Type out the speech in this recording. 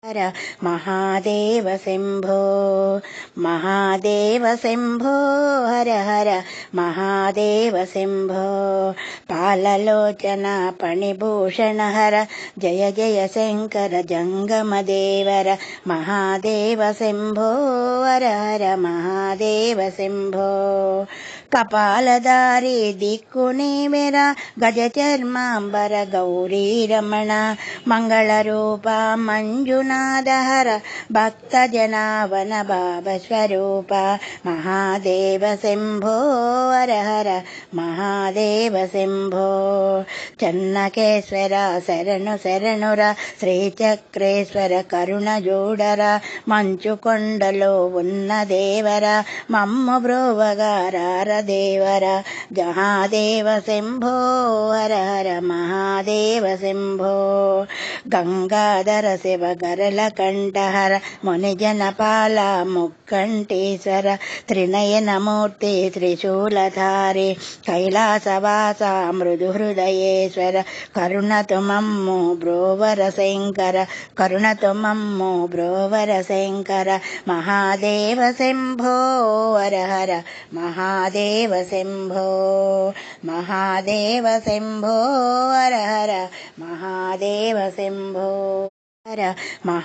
హర మహాదేవ శంభో మహాదేవ శంభో హర హర మహాదేవ శంభో పాలలోచన పణిభూషణ హర జయ జయ శంకర జంగమదేవర మహాదేవ శంభో హర హర మహాదేవ శంభో కపాలధారి దిక్కునేమెర గజ చర్మాంబర గౌరీ రమణ మంగళ రూప మంజునాథహర భక్త జనావన భావ స్వరూప మహాదేవ శంభో హర హర మహాదేవ శంభో చెన్నకేశ్వర శరణు శరణుర శ్రీచక్రేశ్వర కరుణ జోడర మంచు కొండలో ఉన్న దేవర మమ్ము బ్రోవగారార దేవర మహాదేవ శంభో హర హర మహాదేవ శంభో గంగాధర శివ గరళ కంఠహర మునిజనపాల ముక్కంఠీశ్వర త్రినయనమూర్తి త్రిశూలధారి కైలాసవాస మృదు హృదయేశ్వర కరుణతు మమ్ము బ్రోవర శంకర కరుణతు మమ్ము బ్రోవర శంకర మహాదేవ శంభో హర హర మహాదేవ శంభో మహాదేవ శంభో హర హర మహాదేవ శంభో హర